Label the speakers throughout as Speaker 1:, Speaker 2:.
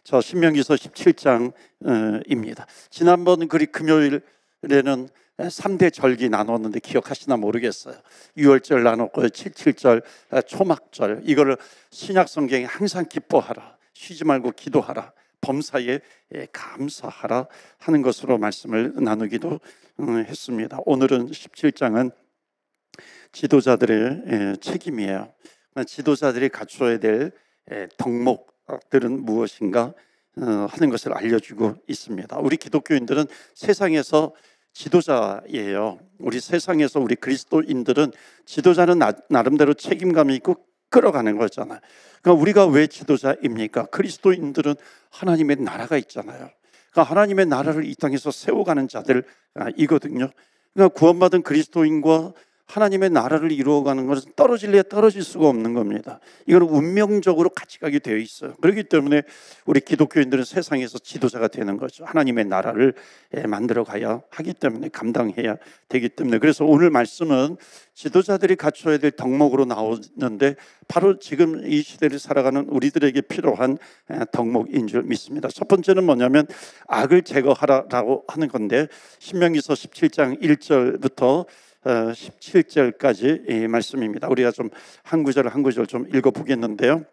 Speaker 1: 저 신명기서 17장입니다. 지난번 금요일에는 3대 절기 나눴는데 기억하시나 모르겠어요. 유월절 나눴고요, 77절, 초막절. 이거를 신약 성경에 항상 기뻐하라, 쉬지 말고 기도하라, 범사에 감사하라 하는 것으로 말씀을 나누기도 했습니다. 오늘은 17장은 지도자들의 책임이에요. 지도자들이 갖춰야 될 덕목들은 무엇인가 하는 것을 알려주고 있습니다. 우리 기독교인들은 세상에서 지도자예요. 우리 세상에서 우리 그리스도인들은 지도자는 나름대로 책임감이 있고 끌어가는 거잖아요. 그러니까 우리가 왜 지도자입니까? 그리스도인들은 하나님의 나라가 있잖아요. 그러니까 하나님의 나라를 이 땅에서 세워가는 자들이거든요. 그러니까 구원받은 그리스도인과 하나님의 나라를 이루어가는 것은 떨어질래 떨어질 수가 없는 겁니다. 이건 운명적으로 같이 가게 되어 있어요. 그렇기 때문에 우리 기독교인들은 세상에서 지도자가 되는 거죠. 하나님의 나라를 만들어 가야 하기 때문에, 감당해야 되기 때문에. 그래서 오늘 말씀은 지도자들이 갖춰야 될 덕목으로 나오는데 바로 지금 이 시대를 살아가는 우리들에게 필요한 덕목인 줄 믿습니다. 첫 번째는 뭐냐면 악을 제거하라라고 하는 건데, 신명기서 17장 1절부터 17절까지 말씀입니다. 우리가 좀 한 구절 한 구절 좀 읽어보겠는데요.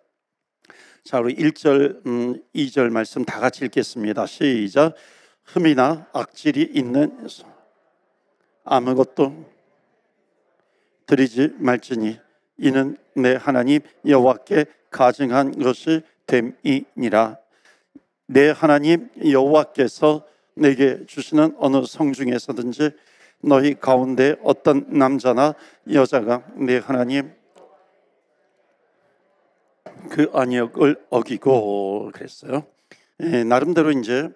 Speaker 1: 자, 우리 1절, 2절 말씀 다 같이 읽겠습니다. 시작. 흠이나 악질이 있는 아무것도 드리지 말지니 이는 내 하나님 여호와께 가증한 것이 됨이니라. 내 하나님 여호와께서 내게 주시는 어느 성 중에서든지 너희 가운데 어떤 남자나 여자가 내 하나님 그 언약을 어기고, 그랬어요. 나름대로 이제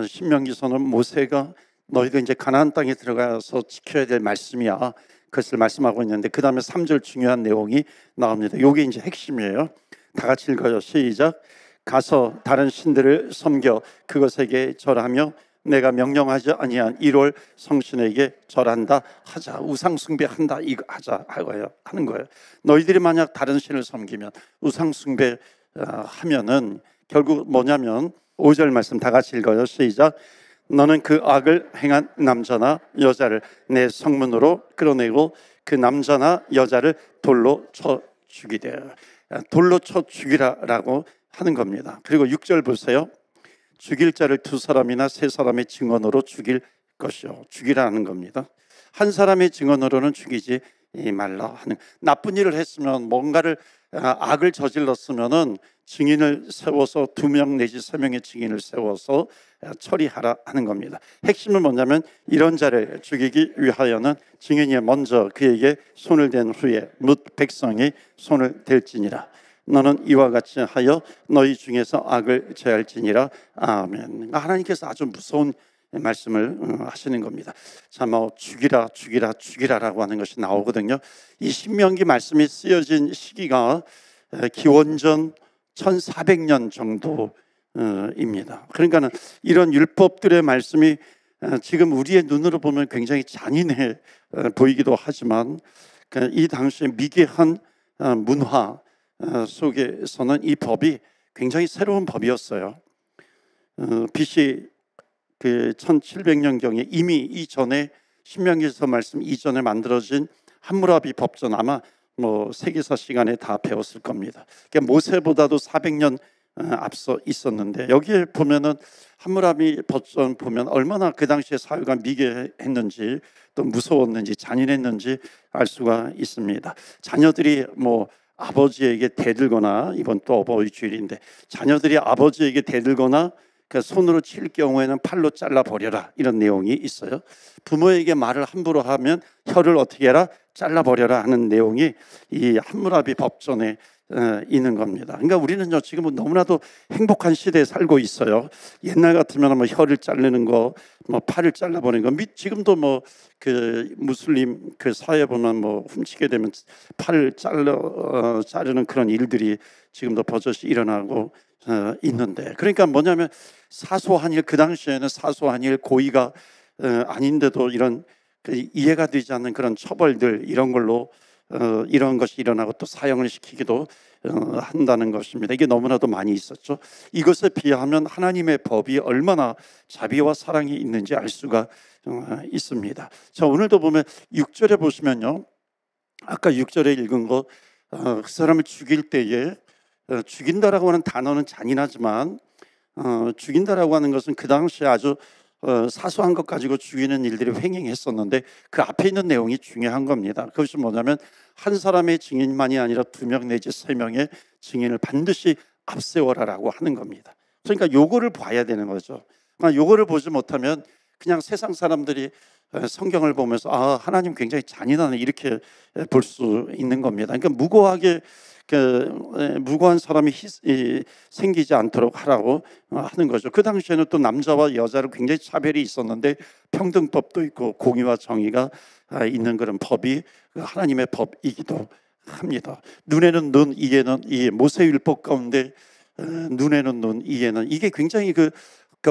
Speaker 1: 신명기서는 모세가 너희가 이제 가나안 땅에 들어가서 지켜야 될 말씀이야, 그것을 말씀하고 있는데 그 다음에 3절 중요한 내용이 나옵니다. 이게 이제 핵심이에요. 다 같이 읽어요. 시작. 가서 다른 신들을 섬겨 그것에게 절하며 내가 명령하지 아니한 1월 성신에게 절한다 하자. 우상 숭배한다 이거 하자 하는 거예요. 너희들이 만약 다른 신을 섬기면, 우상 숭배 하면은 결국 뭐냐면 5절 말씀 다 같이 읽어요. 시작. 너는 그 악을 행한 남자나 여자를 내 성문으로 끌어내고 그 남자나 여자를 돌로 쳐 죽이되. 돌로 쳐 죽이라라고 하는 겁니다. 그리고 6절 보세요. 죽일 자를 2사람이나 3사람의 증언으로 죽일 것이요. 죽이라는 겁니다. 한 사람의 증언으로는 죽이지 말라 하는. 나쁜 일을 했으면, 뭔가를 악을 저질렀으면은 증인을 세워서 2명 내지 3명의 증인을 세워서 처리하라 하는 겁니다. 핵심은 뭐냐면 이런 자를 죽이기 위하여는 증인이 먼저 그에게 손을 댄 후에 뭇 백성이 손을 댈지니라. 너는 이와 같이 하여 너희 중에서 악을 제할지니라. 아멘. 하나님께서 아주 무서운 말씀을 하시는 겁니다. 자, 뭐 죽이라 죽이라 죽이라라고 하는 것이 나오거든요. 이 신명기 말씀이 쓰여진 시기가 기원전 1400년 정도입니다. 그러니까는 이런 율법들의 말씀이 지금 우리의 눈으로 보면 굉장히 잔인해 보이기도 하지만 이 당시에 미개한 문화 속에서는 이 법이 굉장히 새로운 법이었어요. BC 1700년경에 이미 이전에 신명기서 말씀 이전에 만들어진 함무라비 법전, 아마 뭐 세계사 시간에 다 배웠을 겁니다. 그러니까 모세보다도 400년 앞서 있었는데, 여기에 보면은 함무라비 법전 보면 얼마나 그 당시에 사회가 미개했는지, 또 무서웠는지, 잔인했는지 알 수가 있습니다. 자녀들이 뭐 아버지에게 대들거나, 이번 또 어버이 주일인데 자녀들이 아버지에게 대들거나 그 손으로 칠 경우에는 팔로 잘라버려라, 이런 내용이 있어요. 부모에게 말을 함부로 하면 혀를 어떻게 해라? 잘라버려라 하는 내용이 이 함무라비 법전에 있는 겁니다. 그러니까 우리는 지금은 너무나도 행복한 시대에 살고 있어요. 옛날 같으면 뭐 혀를 자르는 거, 뭐 팔을 잘라버리는 거, 지금도 뭐 그 무슬림 그 사회 보면 뭐 훔치게 되면 팔을 자르는 그런 일들이 지금도 버젓이 일어나고 있는데, 그러니까 뭐냐면 사소한 일, 그 당시에는 사소한 일, 고의가 아닌데도 이런 이해가 되지 않는 그런 처벌들, 이런 걸로 이런 것이 일어나고 또 사형을 시키기도 한다는 것입니다. 이게 너무나도 많이 있었죠. 이것에 비하면 하나님의 법이 얼마나 자비와 사랑이 있는지 알 수가 있습니다. 자, 오늘도 보면 6절에 보시면요, 아까 6절에 읽은 거, 그 사람을 죽일 때에 죽인다라고 하는 단어는 잔인하지만 죽인다라고 하는 것은 그 당시에 아주 사소한 것 가지고 죽이는 일들이 횡행했었는데 그 앞에 있는 내용이 중요한 겁니다. 그것이 뭐냐면 한 사람의 증인만이 아니라 2명 내지 3명의 증인을 반드시 앞세워라라고 하는 겁니다. 그러니까 요거를 봐야 되는 거죠. 그러니까 요거를 보지 못하면 그냥 세상 사람들이 성경을 보면서 하나님 굉장히 잔인하네 이렇게 볼 수 있는 겁니다. 그러니까 무고한 사람이 생기지 않도록 하라고 하는 거죠. 그 당시에는 또 남자와 여자로 굉장히 차별이 있었는데 평등법도 있고 공의와 정의가 있는 그런 법이 하나님의 법이기도 합니다. 눈에는 눈, 이에는 이. 모세율법 가운데 눈에는 눈, 이에는, 이게 굉장히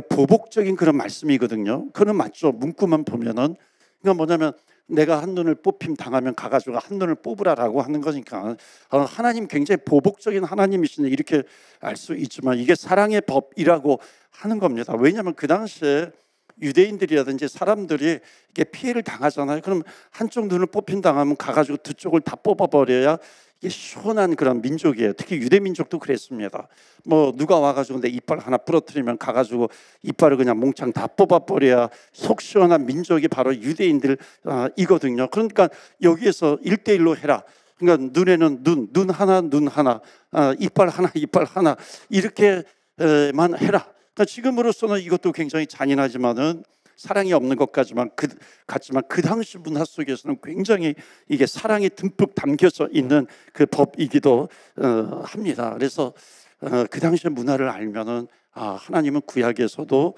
Speaker 1: 보복적인 그런 말씀이거든요. 그건 맞죠. 문구만 보면은. 그러니까 뭐냐면 내가 한 눈을 뽑힘 당하면 가가지고 한 눈을 뽑으라라고 하는 거니까 하나님 굉장히 보복적인 하나님이시네 이렇게 알 수 있지만 이게 사랑의 법이라고 하는 겁니다. 왜냐하면 그 당시에 유대인들이라든지 사람들이 이게 피해를 당하잖아요. 그럼 한쪽 눈을 뽑힌 당하면 가가지고 두 쪽을 다 뽑아버려야 이게 시원한 그런 민족이에요. 특히 유대 민족도 그랬습니다. 뭐 누가 와가지고 내 이빨 하나 부러뜨리면 가가지고 이빨을 그냥 몽창 다 뽑아버려야 속 시원한 민족이 바로 유대인들 이거든요. 그러니까 여기에서 1대1로 해라. 그러니까 눈에는 눈 하나, 이빨 하나, 이빨 하나 이렇게만 해라. 그러니까 지금으로서는 이것도 굉장히 잔인하지만은 사랑이 없는 것 같지만 그 당시 문화 속에서는 굉장히 이게 사랑이 듬뿍 담겨져 있는 그 법이기도 합니다. 그래서 그 당시의 문화를 알면은 하나님은 구약에서도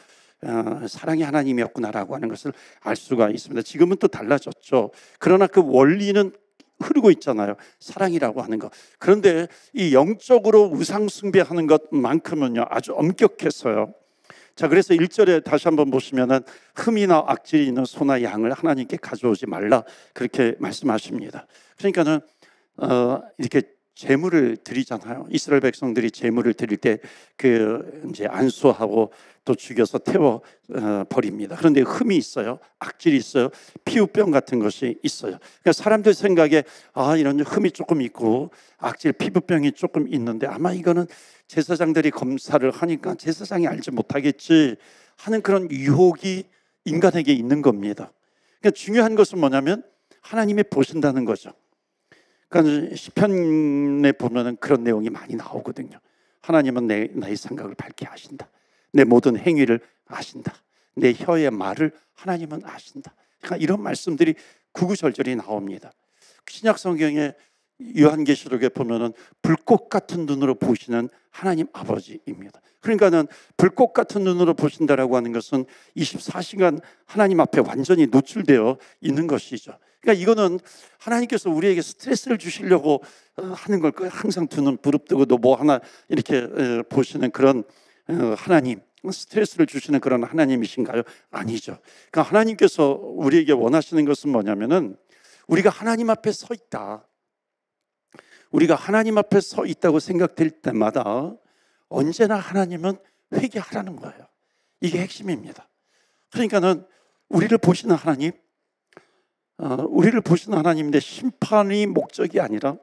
Speaker 1: 사랑의 하나님이었구나라고 하는 것을 알 수가 있습니다. 지금은 또 달라졌죠. 그러나 그 원리는 흐르고 있잖아요. 사랑이라고 하는 것. 그런데 이 영적으로 우상 숭배하는 것만큼은요 아주 엄격했어요. 자, 그래서 1절에 다시 한번 보시면은 흠이나 악질이 있는 소나 양을 하나님께 가져오지 말라 그렇게 말씀하십니다. 그러니까는 이렇게 제물을 드리잖아요. 이스라엘 백성들이 제물을 드릴 때 이제 안수하고 또 죽여서 태워 버립니다. 그런데 흠이 있어요. 악질이 있어요. 피부병 같은 것이 있어요. 그러니까 사람들 생각에 이런 흠이 조금 있고 악질 피부병이 조금 있는데 아마 이거는 제사장들이 검사를 하니까 제사장이 알지 못하겠지 하는 그런 유혹이 인간에게 있는 겁니다. 그러니까 중요한 것은 뭐냐면 하나님이 보신다는 거죠. 그러니까 시편에 보면은 그런 내용이 많이 나오거든요. 하나님은 나의 생각을 밝게 아신다. 내 모든 행위를 아신다. 내 혀의 말을 하나님은 아신다. 그러니까 이런 말씀들이 구구절절히 나옵니다. 신약 성경에 요한계시록에 보면은 불꽃 같은 눈으로 보시는 하나님 아버지입니다. 그러니까는 불꽃 같은 눈으로 보신다라고 하는 것은 24시간 하나님 앞에 완전히 노출되어 있는 것이죠. 그러니까 이거는 하나님께서 우리에게 스트레스를 주시려고 하는 걸까요? 항상 두 눈 부릅뜨고 너 뭐 하나 이렇게 보시는 그런 하나님, 스트레스를 주시는 그런 하나님이신가요? 아니죠. 그러니까 하나님께서 우리에게 원하시는 것은 뭐냐면은 우리가 하나님 앞에 서 있다. 우리가 하나님 앞에 서 있다고 생각될 때마다 언제나 하나님은 회개하라는 거예요. 이게 핵심입니다. 그러니까는 우리를 보시는 하나님인데 심판이 목적이 아니라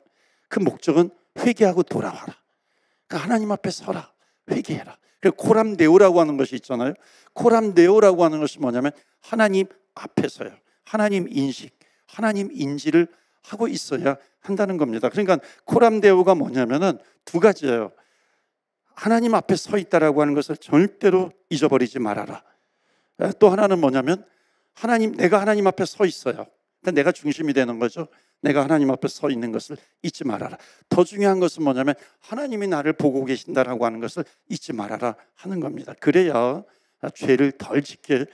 Speaker 1: 그 목적은 회개하고 돌아와라. 그러니까 하나님 앞에 서라. 회개해라. 코람데오라고 하는 것이 있잖아요. 코람데오라고 하는 것이 뭐냐면 하나님 앞에서요. 하나님 인식, 하나님 인지를 하고 있어야 한다는 겁니다. 그러니까 코람데오가 뭐냐면은 두 가지예요. 하나님 앞에 서 있다라고 하는 것을 절대로 잊어버리지 말아라. 또 하나는 뭐냐면 내가 하나님 앞에 서 있어요. 그러니까 내가 중심이 되는 거죠. 내가 하나님 앞에 서 있는 것을 잊지 말아라. 더 중요한 것은 뭐냐면 하나님이 나를 보고 계신다라고 하는 것을 잊지 말아라 하는 겁니다. 그래야 죄를 덜 짓게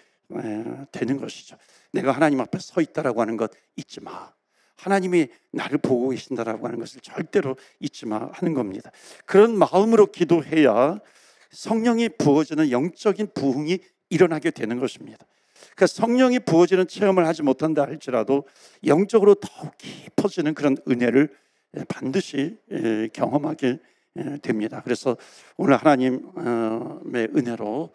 Speaker 1: 되는 것이죠. 내가 하나님 앞에 서 있다라고 하는 것 잊지 마. 하나님이 나를 보고 계신다라고 하는 것을 절대로 잊지 마 하는 겁니다. 그런 마음으로 기도해야 성령이 부어지는 영적인 부흥이 일어나게 되는 것입니다. 그러니까 성령이 부어지는 체험을 하지 못한다 할지라도 영적으로 더욱 깊어지는 그런 은혜를 반드시 경험하게 됩니다. 그래서 오늘 하나님의 은혜로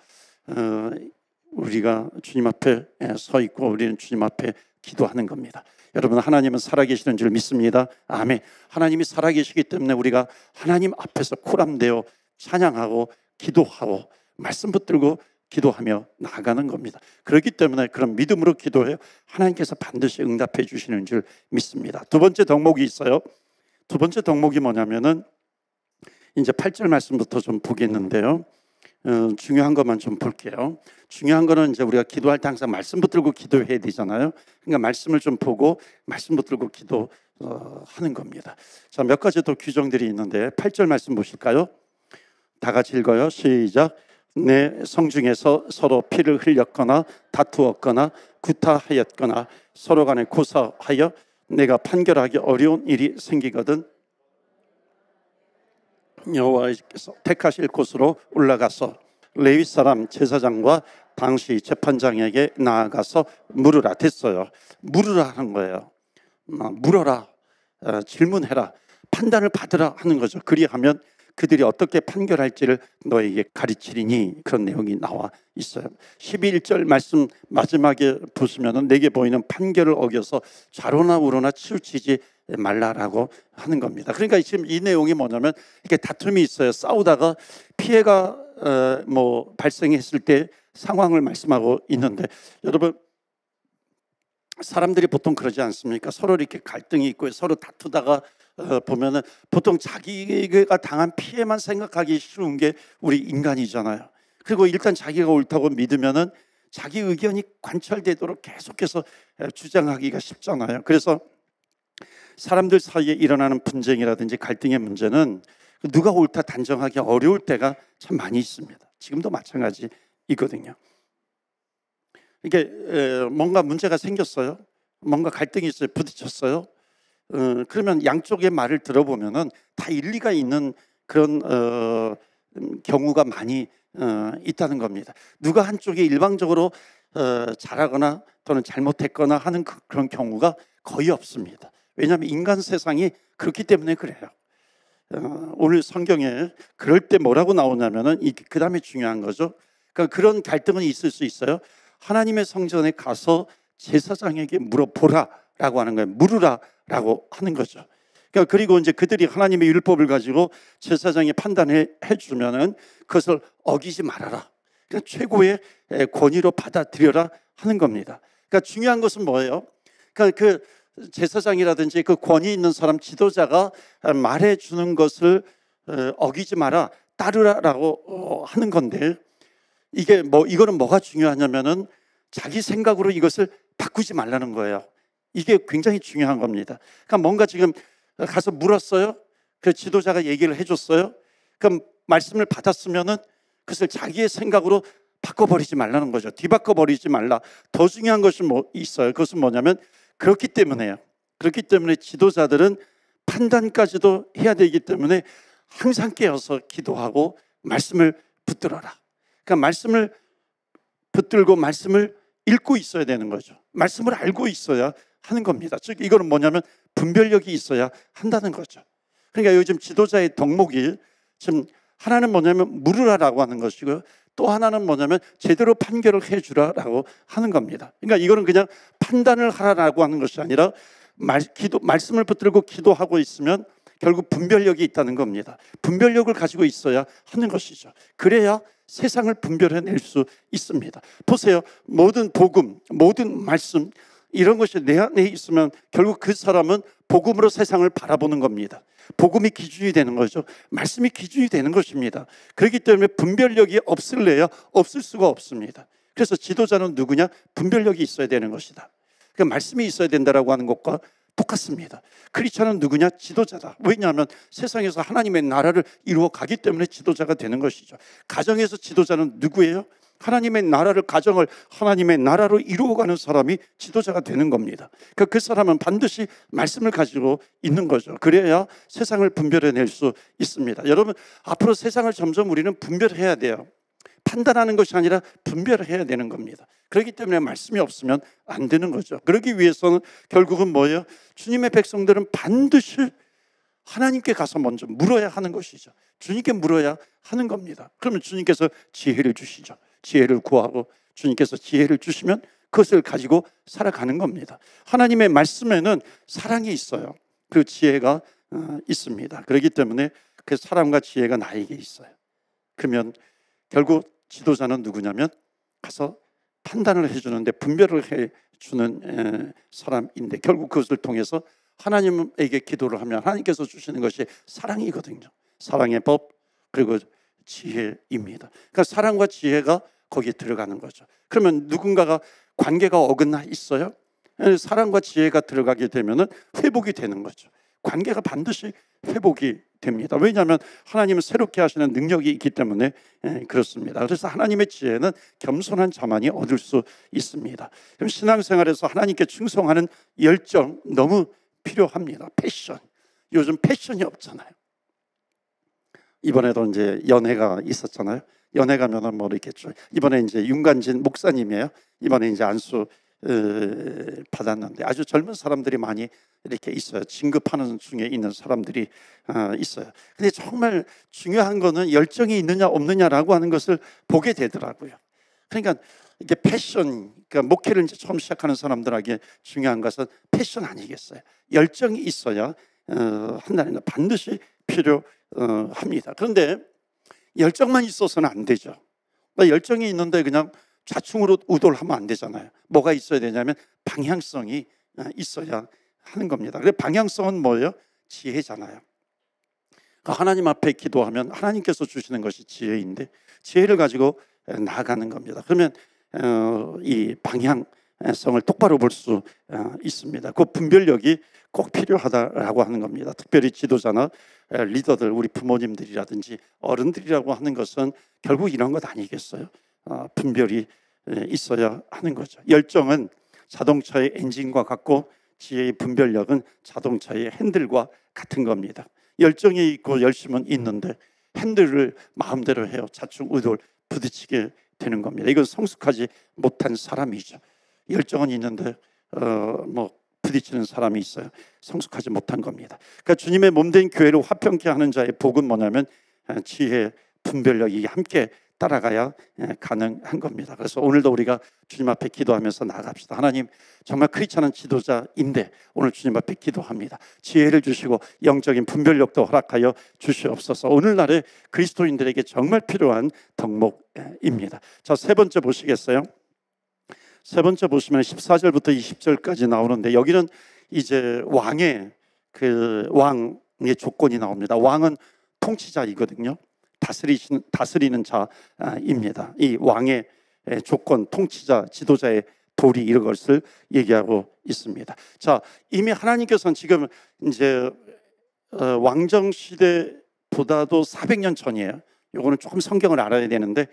Speaker 1: 우리가 주님 앞에 서 있고 우리는 주님 앞에 기도하는 겁니다. 여러분, 하나님은 살아계시는 줄 믿습니다. 아멘. 하나님이 살아계시기 때문에 우리가 하나님 앞에서 코람되어 찬양하고 기도하고 말씀 붙들고 기도하며 나아가는 겁니다. 그렇기 때문에 그런 믿음으로 기도해요. 하나님께서 반드시 응답해 주시는 줄 믿습니다. 두 번째 덕목이 있어요. 두 번째 덕목이 뭐냐면은 이제 8절 말씀부터 좀 보겠는데요. 중요한 것만 좀 볼게요. 중요한 거는 이제 우리가 기도할 때 항상 말씀 붙들고 기도해야 되잖아요. 그러니까 말씀을 좀 보고 말씀 붙들고 기도하는 겁니다. 자, 몇 가지 또 규정들이 있는데 8절 말씀 보실까요? 다 같이 읽어요. 시작. 내 성중에서 서로 피를 흘렸거나 다투었거나 구타하였거나 서로 간에 고사하여 내가 판결하기 어려운 일이 생기거든 여호와께서 택하실 곳으로 올라가서 레위 사람 제사장과 당시 재판장에게 나아가서 물으라. 됐어요. 물으라 하는 거예요. 물어라, 질문해라, 판단을 받으라 하는 거죠. 그리하면 그들이 어떻게 판결할지를 너에게 가르치리니, 그런 내용이 나와 있어요. 11절 말씀 마지막에 보시면 내게 보이는 판결을 어겨서 좌로나 우로나 치우치지 말라라고 하는 겁니다. 그러니까 지금 이 내용이 뭐냐면 이렇게 다툼이 있어요. 싸우다가 피해가 발생했을 때 상황을 말씀하고 있는데, 여러분, 사람들이 보통 그러지 않습니까? 서로 이렇게 갈등이 있고 서로 다투다가 보면은 보통 자기가 당한 피해만 생각하기 쉬운 게 우리 인간이잖아요. 그리고 일단 자기가 옳다고 믿으면은 자기 의견이 관철되도록 계속해서 주장하기가 쉽잖아요. 그래서 사람들 사이에 일어나는 분쟁이라든지 갈등의 문제는 누가 옳다 단정하기 어려울 때가 참 많이 있습니다. 지금도 마찬가지이거든요. 이게 뭔가 문제가 생겼어요. 뭔가 갈등이 있어요. 부딪혔어요. 그러면 양쪽의 말을 들어보면은 다 일리가 있는 그런 경우가 많이 있다는 겁니다. 누가 한쪽이 일방적으로 잘하거나 또는 잘못했거나 하는 그런 경우가 거의 없습니다. 왜냐하면 인간 세상이 그렇기 때문에 그래요. 오늘 성경에 그럴 때 뭐라고 나오냐면은 그 다음에 중요한 거죠. 그러니까 그런 갈등은 있을 수 있어요. 하나님의 성전에 가서 제사장에게 물어보라라고 하는 거예요. 물으라라고 하는 거죠. 그러니까 그리고 이제 그들이 하나님의 율법을 가지고 제사장이 판단해 주면은 그것을 어기지 말아라. 그러니까 최고의 권위로 받아들여라 하는 겁니다. 그러니까 중요한 것은 뭐예요? 그러니까 그 제사장이라든지 그 권위 있는 사람, 지도자가 말해 주는 것을 어기지 마라, 따르라라고 하는 건데, 이거는 뭐가 중요하냐면은 자기 생각으로 이것을 바꾸지 말라는 거예요. 이게 굉장히 중요한 겁니다. 그러니까 뭔가 지금 가서 물었어요. 그 지도자가 얘기를 해줬어요. 그럼 말씀을 받았으면은 그것을 자기의 생각으로 바꿔버리지 말라는 거죠. 뒤바꿔버리지 말라. 더 중요한 것이 있어요. 그것은 뭐냐면 그렇기 때문에 지도자들은 판단까지도 해야 되기 때문에 항상 깨어서 기도하고 말씀을 붙들어라. 그러니까 말씀을 붙들고 말씀을 읽고 있어야 되는 거죠. 말씀을 알고 있어야 하는 겁니다. 즉 이거는 뭐냐면 분별력이 있어야 한다는 거죠. 그러니까 요즘 지도자의 덕목이 지금 하나는 뭐냐면 물으라라고 하는 것이고요. 또 하나는 뭐냐면 제대로 판결을 해주라라고 하는 겁니다. 그러니까 이거는 그냥 판단을 하라라고 하는 것이 아니라 말씀을 붙들고 기도하고 있으면 결국 분별력이 있다는 겁니다. 분별력을 가지고 있어야 하는 것이죠. 그래야 세상을 분별해낼 수 있습니다. 보세요. 모든 복음, 모든 말씀, 이런 것이 내 안에 있으면 결국 그 사람은 복음으로 세상을 바라보는 겁니다. 복음이 기준이 되는 거죠. 말씀이 기준이 되는 것입니다. 그렇기 때문에 분별력이 없을래야 없을 수가 없습니다. 그래서 지도자는 누구냐? 분별력이 있어야 되는 것이다. 그 말씀이 있어야 된다라고 하는 것과 똑같습니다. 크리스천은 누구냐? 지도자다. 왜냐하면 세상에서 하나님의 나라를 이루어 가기 때문에 지도자가 되는 것이죠. 가정에서 지도자는 누구예요? 하나님의 나라를, 가정을 하나님의 나라로 이루어가는 사람이 지도자가 되는 겁니다. 그러니까 그 사람은 반드시 말씀을 가지고 있는 거죠. 그래야 세상을 분별해낼 수 있습니다. 여러분, 앞으로 세상을 점점 우리는 분별해야 돼요. 판단하는 것이 아니라 분별해야 되는 겁니다. 그렇기 때문에 말씀이 없으면 안 되는 거죠. 그러기 위해서는 결국은 뭐예요? 주님의 백성들은 반드시 하나님께 가서 먼저 물어야 하는 것이죠. 주님께 물어야 하는 겁니다. 그러면 주님께서 지혜를 주시죠. 지혜를 구하고 주님께서 지혜를 주시면 그것을 가지고 살아가는 겁니다. 하나님의 말씀에는 사랑이 있어요. 그리고 지혜가 있습니다. 그렇기 때문에 그 사랑과 지혜가 나에게 있어요. 그러면 결국 지도자는 누구냐면 가서 판단을 해주는데 분별을 해주는 사람인데, 결국 그것을 통해서 하나님에게 기도를 하면 하나님께서 주시는 것이 사랑이거든요. 사랑의 법 그리고 지혜입니다. 그러니까 사랑과 지혜가 거기에 들어가는 거죠. 그러면 누군가가 관계가 어긋나 있어요? 사랑과 지혜가 들어가게 되면 회복이 되는 거죠. 관계가 반드시 회복이 됩니다. 왜냐하면 하나님은 새롭게 하시는 능력이 있기 때문에 그렇습니다. 그래서 하나님의 지혜는 겸손한 자만이 얻을 수 있습니다. 그럼 신앙생활에서 하나님께 충성하는 열정 너무 필요합니다. 패션. 요즘 패션이 없잖아요. 이번에도 이제 연회가 있었잖아요. 연회 가면은 뭐 이렇겠죠. 이번에 이제 윤관진 목사님이에요. 이번에 이제 안수 받았는데 아주 젊은 사람들이 많이 이렇게 있어요. 진급하는 중에 있는 사람들이 있어요. 근데 정말 중요한 거는 열정이 있느냐 없느냐라고 하는 것을 보게 되더라고요. 그러니까 이게 패션, 그러니까 목회를 이제 처음 시작하는 사람들에게 중요한 것은 패션 아니겠어요? 열정이 있어야 한다는 거 반드시 필요합니다. 그런데 열정만 있어서는 안 되죠. 열정이 있는데 그냥 좌충으로 우돌 하면 안 되잖아요. 뭐가 있어야 되냐면 방향성이 있어야 하는 겁니다. 그래서 방향성은 뭐예요? 지혜잖아요. 하나님 앞에 기도하면 하나님께서 주시는 것이 지혜인데 지혜를 가지고 나아가는 겁니다. 그러면 이 방향성을 똑바로 볼 수 있습니다. 그 분별력이 꼭 필요하다라고 하는 겁니다. 특별히 지도자나 리더들, 우리 부모님들이라든지 어른들이라고 하는 것은 결국 이런 것 아니겠어요? 분별이 있어야 하는 거죠. 열정은 자동차의 엔진과 같고 지혜의 분별력은 자동차의 핸들과 같은 겁니다. 열정이 있고 열심은 있는데 핸들을 마음대로 해요. 좌충우돌 부딪히게 되는 겁니다. 이건 성숙하지 못한 사람이죠. 열정은 있는데 뭐 부딪히는 사람이 있어요. 성숙하지 못한 겁니다. 그러니까 주님의 몸된 교회를 화평케 하는 자의 복은 뭐냐면 지혜, 분별력이 함께 따라가야 가능한 겁니다. 그래서 오늘도 우리가 주님 앞에 기도하면서 나아갑시다. 하나님, 정말 크리스찬은 지도자인데 오늘 주님 앞에 기도합니다. 지혜를 주시고 영적인 분별력도 허락하여 주시옵소서. 오늘날의 그리스도인들에게 정말 필요한 덕목입니다. 자, 세 번째 보시겠어요? 세 번째 보시면 14절부터 20절까지 나오는데 여기는 이제 왕의 조건이 나옵니다. 왕은 통치자이거든요. 다스리는 자입니다. 이 왕의 조건, 통치자, 지도자의 도리 이런 것을 얘기하고 있습니다. 자, 이미 하나님께서는 지금 이제 왕정 시대보다도 400년 전이에요. 이거는 조금 성경을 알아야 되는데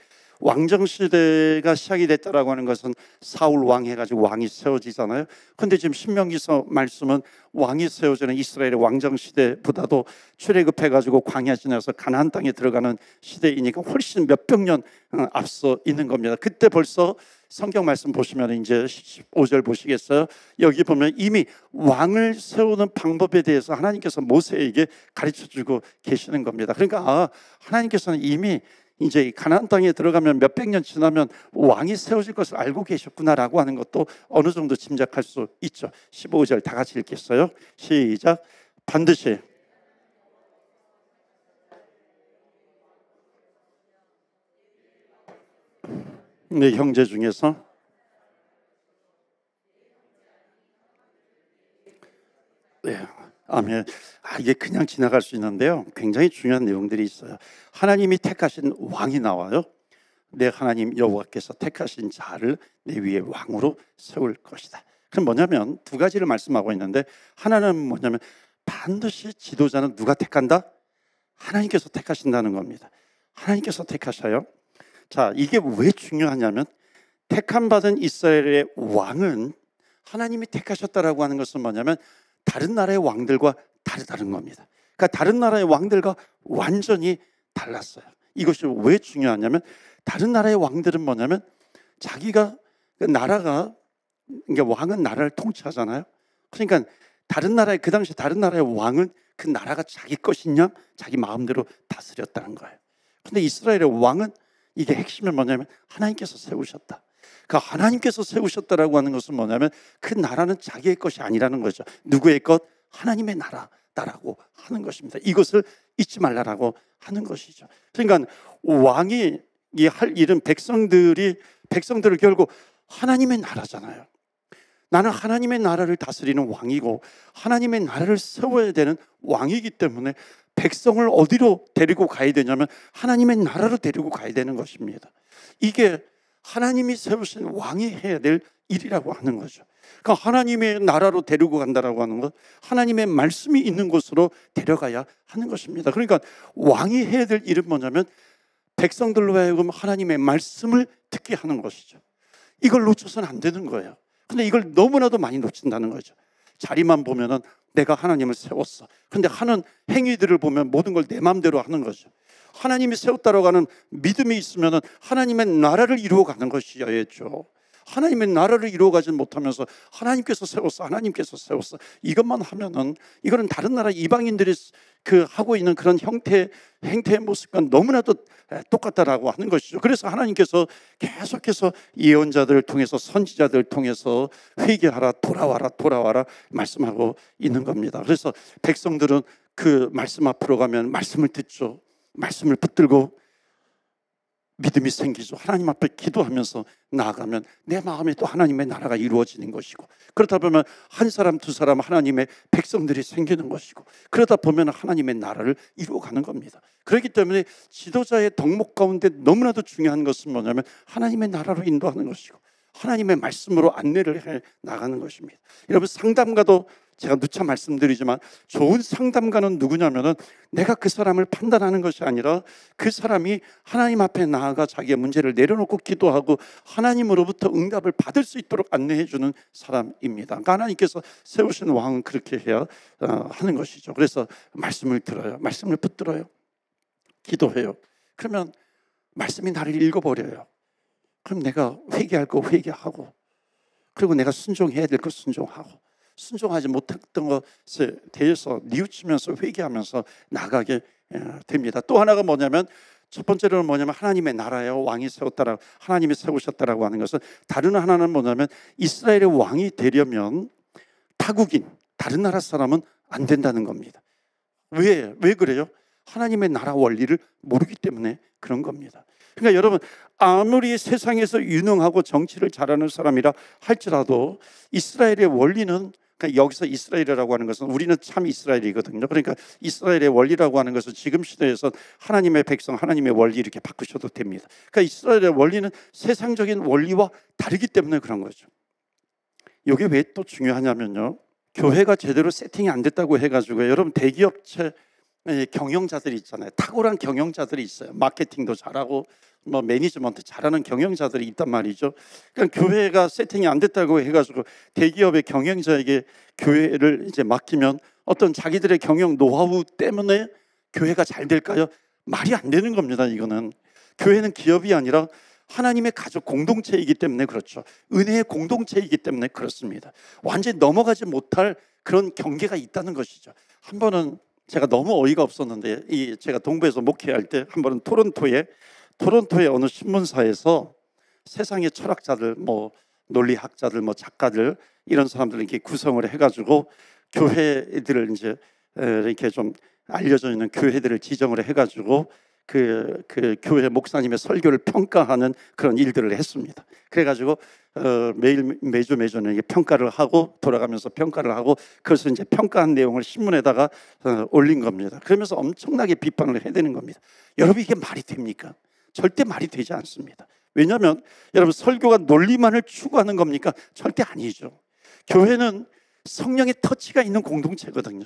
Speaker 1: 왕정 시대가 시작이 됐다라고 하는 것은 사울 왕 해가지고 왕이 세워지잖아요. 그런데 지금 신명기서 말씀은 왕이 세워지는 이스라엘의 왕정 시대보다도 출애굽해가지고 광야 지나서 가나안 땅에 들어가는 시대이니까 훨씬 몇백 년 앞서 있는 겁니다. 그때 벌써 성경 말씀 보시면 이제 15절 보시겠어요? 여기 보면 이미 왕을 세우는 방법에 대해서 하나님께서 모세에게 가르쳐주고 계시는 겁니다. 그러니까 하나님께서는 이미 이제 가나안 땅에 들어가면 몇백 년 지나면 왕이 세워질 것을 알고 계셨구나라고 하는 것도 어느 정도 짐작할 수 있죠. 15절 다 같이 읽겠어요? 시작. 반드시 내 형제 중에서 네. 아멘. 이게 그냥 지나갈 수 있는데요. 굉장히 중요한 내용들이 있어요. 하나님이 택하신 왕이 나와요. 내 하나님 여호와께서 택하신 자를 내 위에 왕으로 세울 것이다. 그럼 뭐냐면 두 가지를 말씀하고 있는데 하나는 뭐냐면 반드시 지도자는 누가 택한다? 하나님께서 택하신다는 겁니다. 하나님께서 택하셔요. 자, 이게 왜 중요하냐면 택함 받은 이스라엘의 왕은 하나님이 택하셨다라고 하는 것은 뭐냐면 다른 나라의 왕들과 다르다는 겁니다. 그러니까 다른 나라의 왕들과 완전히 달랐어요. 이것이 왜 중요하냐면 다른 나라의 왕들은 뭐냐면 자기가 그 나라가 그러니까 왕은 나라를 통치하잖아요. 그러니까 다른 나라의 그 당시 다른 나라의 왕은 그 나라가 자기 것이냐 자기 마음대로 다스렸다는 거예요. 근데 이스라엘의 왕은 이게 핵심이 뭐냐면 하나님께서 세우셨다. 그 하나님께서 세우셨다라고 하는 것은 뭐냐면 그 나라는 자기의 것이 아니라는 거죠. 누구의 것? 하나님의 나라다라고 하는 것입니다. 이것을 잊지 말라라고 하는 것이죠. 그러니까 왕이 할 일은 백성들을 결국 하나님의 나라잖아요. 나는 하나님의 나라를 다스리는 왕이고 하나님의 나라를 세워야 되는 왕이기 때문에 백성을 어디로 데리고 가야 되냐면 하나님의 나라로 데리고 가야 되는 것입니다. 이게 하나님이 세우신 왕이 해야 될 일이라고 하는 거죠. 그러니까 하나님의 나라로 데리고 간다라고 하는 것, 하나님의 말씀이 있는 곳으로 데려가야 하는 것입니다. 그러니까 왕이 해야 될 일은 뭐냐면 백성들로 하여금 하나님의 말씀을 듣게 하는 것이죠. 이걸 놓쳐서는 안 되는 거예요. 근데 이걸 너무나도 많이 놓친다는 거죠. 자리만 보면은 내가 하나님을 세웠어. 그런데 하는 행위들을 보면 모든 걸 내 마음대로 하는 거죠. 하나님이 세웠다라고 하는 믿음이 있으면은 하나님의 나라를 이루어가는 것이야죠. 하나님의 나라를 이루어가지 못하면서 하나님께서 세웠어, 하나님께서 세웠어 이것만 하면은 이거는 다른 나라 이방인들이 하고 있는 그런 행태의 모습과 너무나도 똑같다라고 하는 것이죠. 그래서 하나님께서 계속해서 예언자들을 통해서 선지자들을 통해서 회개하라, 돌아와라 말씀하고 있는 겁니다. 그래서 백성들은 그 말씀 앞으로 가면 말씀을 듣죠. 말씀을 붙들고 믿음이 생기죠. 하나님 앞에 기도하면서 나아가면 내 마음에 또 하나님의 나라가 이루어지는 것이고, 그러다 보면 한 사람 두 사람 하나님의 백성들이 생기는 것이고, 그러다 보면 하나님의 나라를 이루어가는 겁니다. 그렇기 때문에 지도자의 덕목 가운데 너무나도 중요한 것은 뭐냐면 하나님의 나라로 인도하는 것이고 하나님의 말씀으로 안내를 해 나가는 것입니다. 여러분, 상담가도 제가 누차 말씀드리지만 좋은 상담가는 누구냐면은 내가 그 사람을 판단하는 것이 아니라 그 사람이 하나님 앞에 나아가 자기의 문제를 내려놓고 기도하고 하나님으로부터 응답을 받을 수 있도록 안내해 주는 사람입니다. 그러니까 하나님께서 세우신 왕은 그렇게 해야 하는 것이죠. 그래서 말씀을 들어요. 말씀을 붙들어요. 기도해요. 그러면 말씀이 나를 읽어버려요. 그럼 내가 회개할 거 회개하고, 그리고 내가 순종해야 될 거 순종하고, 순종하지 못했던 것에 대해서 뉘우치면서 회개하면서 나가게 됩니다. 또 하나가 뭐냐면, 첫 번째로는 뭐냐면 하나님의 나라예요. 왕이 세웠다라고, 하나님이 세우셨다라고 하는 것은, 다른 하나는 뭐냐면 이스라엘의 왕이 되려면 타국인, 다른 나라 사람은 안 된다는 겁니다. 왜 그래요? 하나님의 나라 원리를 모르기 때문에 그런 겁니다. 그러니까 여러분, 아무리 세상에서 유능하고 정치를 잘하는 사람이라 할지라도 이스라엘의 원리는, 그러니까 여기서 이스라엘이라고 하는 것은 우리는 참 이스라엘이거든요. 그러니까 이스라엘의 원리라고 하는 것은 지금 시대에서 하나님의 백성, 하나님의 원리 이렇게 바꾸셔도 됩니다. 그러니까 이스라엘의 원리는 세상적인 원리와 다르기 때문에 그런 거죠. 이게 왜 또 중요하냐면요, 교회가 제대로 세팅이 안 됐다고 해가지고 여러분, 대기업체 경영자들이 있잖아요. 탁월한 경영자들이 있어요. 마케팅도 잘하고 매니지먼트 잘하는 경영자들이 있단 말이죠. 그러니까 교회가 세팅이 안 됐다고 해가지고 대기업의 경영자에게 교회를 이제 맡기면 어떤 자기들의 경영 노하우 때문에 교회가 잘 될까요? 말이 안 되는 겁니다. 이거는 교회는 기업이 아니라 하나님의 가족 공동체이기 때문에 그렇죠. 은혜의 공동체이기 때문에 그렇습니다. 완전히 넘어가지 못할 그런 경계가 있다는 것이죠. 한 번은 제가 너무 어이가 없었는데, 제가 동부에서 목회할 때 한 번은 토론토의 어느 신문사에서 세상의 철학자들, 논리학자들, 작가들, 이런 사람들 이렇게 구성을 해가지고 교회들을 이제 이렇게 좀 알려져 있는 교회들을 지정을 해가지고 그 교회 목사님의 설교를 평가하는 그런 일들을 했습니다. 그래가지고 매주 이게 평가를 하고 돌아가면서 평가를 하고, 그래서 이제 평가한 내용을 신문에다가 올린 겁니다. 그러면서 엄청나게 비판을 해야 되는 겁니다. 여러분, 이게 말이 됩니까? 절대 말이 되지 않습니다. 왜냐하면 여러분, 설교가 논리만을 추구하는 겁니까? 절대 아니죠. 교회는 성령의 터치가 있는 공동체거든요.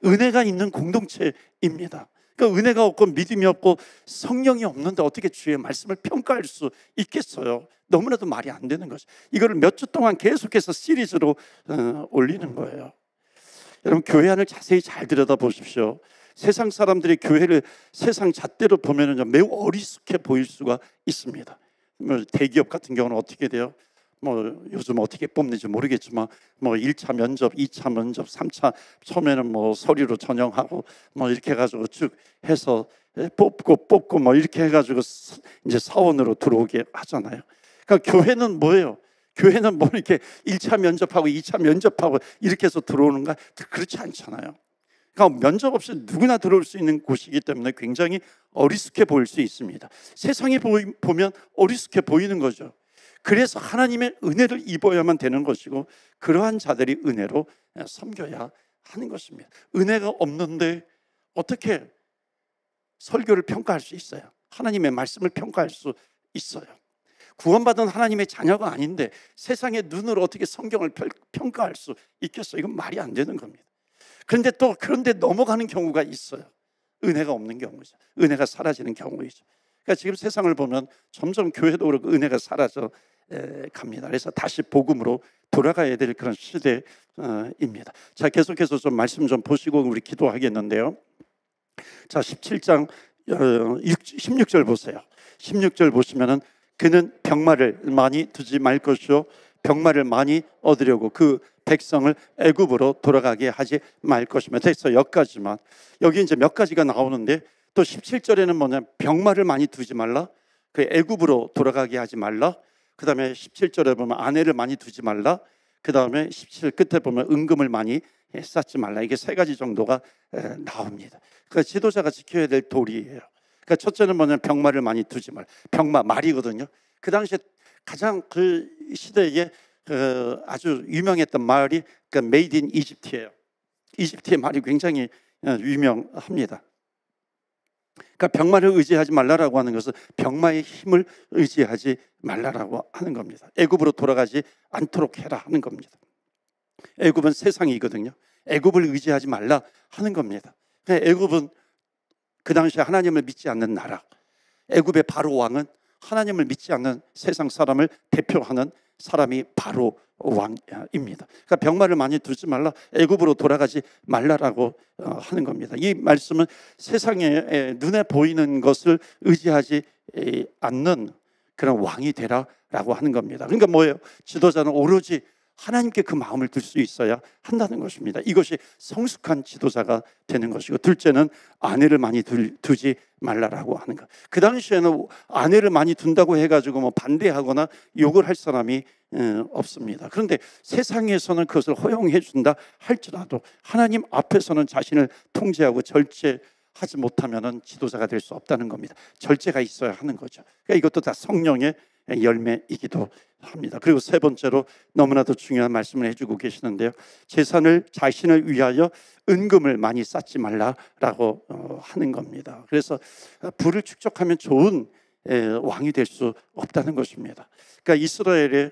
Speaker 1: 은혜가 있는 공동체입니다. 그러니까 은혜가 없고 믿음이 없고 성령이 없는데 어떻게 주의 말씀을 평가할 수 있겠어요? 너무나도 말이 안 되는 거죠. 이거를 몇 주 동안 계속해서 시리즈로 올리는 거예요. 여러분, 교회 안을 자세히 잘 들여다보십시오. 세상 사람들이 교회를 세상 잣대로 보면은 매우 어리숙해 보일 수가 있습니다. 뭐 대기업 같은 경우는 어떻게 돼요? 뭐 요즘 어떻게 뽑는지 모르겠지만 뭐 1차 면접, 2차 면접, 3차 처음에는 뭐 서류로 전형하고 뭐 이렇게 해가지고 쭉 해서 뽑고 뭐 이렇게 해가지고 이제 사원으로 들어오게 하잖아요. 그러니까 교회는 뭐예요? 교회는 뭐 이렇게 1차 면접하고 2차 면접하고 이렇게 해서 들어오는가? 그렇지 않잖아요. 그러니까 면접 없이 누구나 들어올 수 있는 곳이기 때문에 굉장히 어리숙해 보일 수 있습니다. 세상에 보면 어리숙해 보이는 거죠. 그래서 하나님의 은혜를 입어야만 되는 것이고 그러한 자들이 은혜로 섬겨야 하는 것입니다. 은혜가 없는데 어떻게 설교를 평가할 수 있어요? 하나님의 말씀을 평가할 수 있어요? 구원받은 하나님의 자녀가 아닌데 세상의 눈으로 어떻게 성경을 평가할 수 있겠어요? 이건 말이 안 되는 겁니다. 그런데 넘어가는 경우가 있어요. 은혜가 없는 경우죠. 은혜가 사라지는 경우이죠. 그러니까 지금 세상을 보면 점점 교회도 그렇고 은혜가 사라져 갑니다. 그래서 다시 복음으로 돌아가야 될 그런 시대입니다. 자, 계속해서 좀 말씀 좀 보시고 우리 기도하겠는데요. 자, 17장 16절 보세요. 16절 보시면은 그는 병마를 많이 두지 말 것이요 병마를 많이 얻으려고 그 백성을 애굽으로 돌아가게 하지 말 것이며. 됐어, 여기까지만. 여기 이제 몇 가지가 나오는데 또 17절에는 뭐냐, 병마를 많이 두지 말라, 그 애굽으로 돌아가게 하지 말라, 그 다음에 17절에 보면 아내를 많이 두지 말라, 그 다음에 17 끝에 보면 은금을 많이 쌓지 말라. 이게 세 가지 정도가 나옵니다. 그러니까 지도자가 지켜야 될 도리예요. 그러니까 첫째는 뭐냐면 병마를 많이 두지 말라. 병마, 말이거든요. 그 당시에 가장 그 시대에 아주 유명했던 말이 그 메이드 인 이집트예요. 이집트의 말이 굉장히 유명합니다. 그러니까 병마를 의지하지 말라라고 하는 것은 병마의 힘을 의지하지 말라라고 하는 겁니다. 애굽으로 돌아가지 않도록 해라 하는 겁니다. 애굽은 세상이거든요. 애굽을 의지하지 말라 하는 겁니다. 애굽은 그 당시에 하나님을 믿지 않는 나라, 애굽의 바로 왕은 하나님을 믿지 않는 세상 사람을 대표하는 사람이 바로 왕입니다. 그러니까 병마를 많이 두지 말라, 애굽으로 돌아가지 말라라고 하는 겁니다. 이 말씀은 세상에 눈에 보이는 것을 의지하지 않는 그런 왕이 되라라고 하는 겁니다. 그러니까 뭐예요? 지도자는 오로지 하나님께 그 마음을 둘 수 있어야 한다는 것입니다. 이것이 성숙한 지도자가 되는 것이고, 둘째는 아내를 많이 두지 말라라고 하는 것. 그 당시에는 아내를 많이 둔다고 해가지고 뭐 반대하거나 욕을 할 사람이 없습니다. 그런데 세상에서는 그것을 허용해 준다 할지라도 하나님 앞에서는 자신을 통제하고 절제하지 못하면 지도자가 될 수 없다는 겁니다. 절제가 있어야 하는 거죠. 그러니까 이것도 다 성령의 열매이기도 합니다. 그리고 세 번째로 너무나도 중요한 말씀을 해주고 계시는데요. 자신을 위하여 은금을 많이 쌓지 말라라고 하는 겁니다. 그래서 부를 축적하면 좋은 왕이 될 수 없다는 것입니다. 그러니까 이스라엘의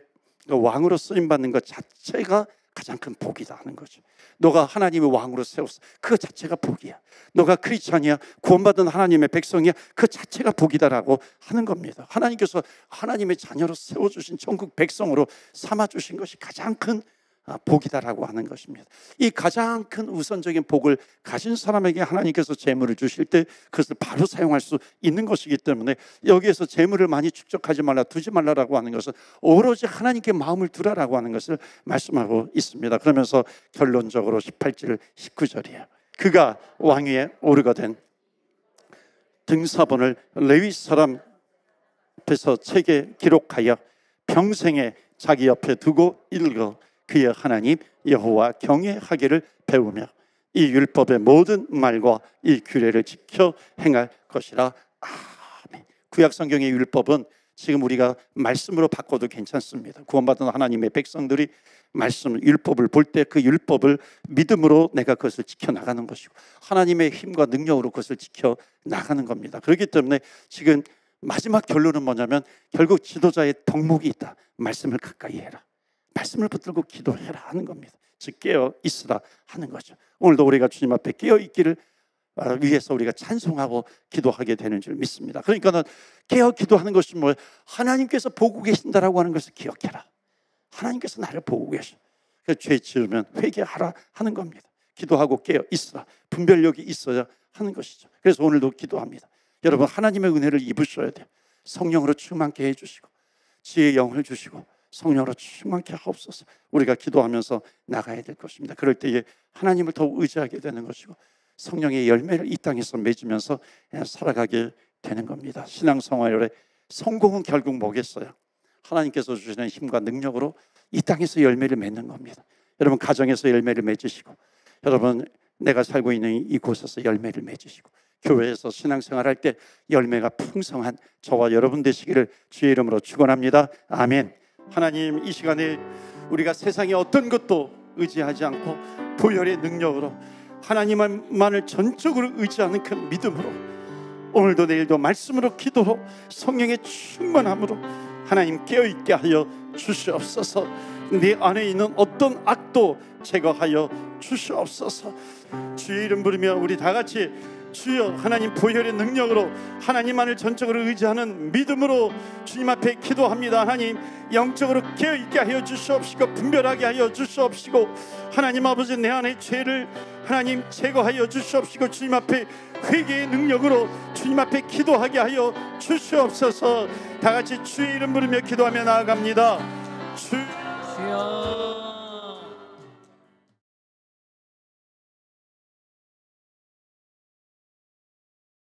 Speaker 1: 왕으로 쓰임받는 것 자체가 가장 큰 복이다 하는 거죠. 너가 하나님의 왕으로 세웠어, 그 자체가 복이야. 너가 크리스찬이야, 구원받은 하나님의 백성이야, 그 자체가 복이다라고 하는 겁니다. 하나님께서 하나님의 자녀로 세워주신 천국 백성으로 삼아주신 것이 가장 큰 복이다라고 하는 것입니다. 이 가장 큰 우선적인 복을 가진 사람에게 하나님께서 재물을 주실 때 그것을 바로 사용할 수 있는 것이기 때문에 여기에서 재물을 많이 축적하지 말라, 두지 말라라고 하는 것은 오로지 하나님께 마음을 두라라고 하는 것을 말씀하고 있습니다. 그러면서 결론적으로 18절 19절이에요. 그가 왕위에 오르거든 등사본을 레위 사람 앞에서 책에 기록하여 평생에 자기 옆에 두고 읽어 그의 하나님 여호와 경외하기를 배우며 이 율법의 모든 말과 이 규례를 지켜 행할 것이라. 아멘. 구약 성경의 율법은 지금 우리가 말씀으로 바꿔도 괜찮습니다. 구원받은 하나님의 백성들이 말씀, 율법을 볼 때 그 율법을 믿음으로 내가 그것을 지켜나가는 것이고 하나님의 힘과 능력으로 그것을 지켜나가는 겁니다. 그렇기 때문에 지금 마지막 결론은 뭐냐면 결국 지도자의 덕목이 있다. 말씀을 가까이 해라, 말씀을 붙들고 기도해라 하는 겁니다. 즉 깨어 있으라 하는 거죠. 오늘도 우리가 주님 앞에 깨어 있기를 위해서 우리가 찬송하고 기도하게 되는 줄 믿습니다. 그러니까는 깨어 기도하는 것이 뭐예요? 하나님께서 보고 계신다라고 하는 것을 기억해라. 하나님께서 나를 보고 계셔. 죄 지으면 회개하라 하는 겁니다. 기도하고 깨어 있으라. 분별력이 있어야 하는 것이죠. 그래서 오늘도 기도합니다. 여러분, 하나님의 은혜를 입으셔야 돼요. 성령으로 충만케 해주시고 지혜의 영을 주시고 성령으로 충만케 하옵소서. 우리가 기도하면서 나가야 될 것입니다. 그럴 때에 하나님을 더욱 의지하게 되는 것이고 성령의 열매를 이 땅에서 맺으면서 살아가게 되는 겁니다. 신앙생활의 성공은 결국 뭐겠어요? 하나님께서 주시는 힘과 능력으로 이 땅에서 열매를 맺는 겁니다. 여러분, 가정에서 열매를 맺으시고, 여러분 내가 살고 있는 이곳에서 열매를 맺으시고, 교회에서 신앙생활할 때 열매가 풍성한 저와 여러분 되시기를 주의 이름으로 축원합니다. 아멘. 하나님, 이 시간에 우리가 세상의 어떤 것도 의지하지 않고 보혈의 능력으로 하나님만을 전적으로 의지하는 그 믿음으로 오늘도 내일도 말씀으로 기도로 성령의 충만함으로 하나님 깨어있게 하여 주시옵소서. 내 안에 있는 어떤 악도 제거하여 주시옵소서. 주의 이름 부르며 우리 다 같이 주여, 하나님 보혈의 능력으로 하나님만을 전적으로 의지하는 믿음으로 주님 앞에 기도합니다. 하나님, 영적으로 깨어있게 하여 주시옵시고 분별하게 하여 주시옵시고, 하나님 아버지, 내 안의 죄를 하나님 제거하여 주시옵시고 주님 앞에 회개의 능력으로 주님 앞에 기도하게 하여 주시옵소서. 다 같이 주의 이름 부르며 기도하며 나아갑니다. 주여.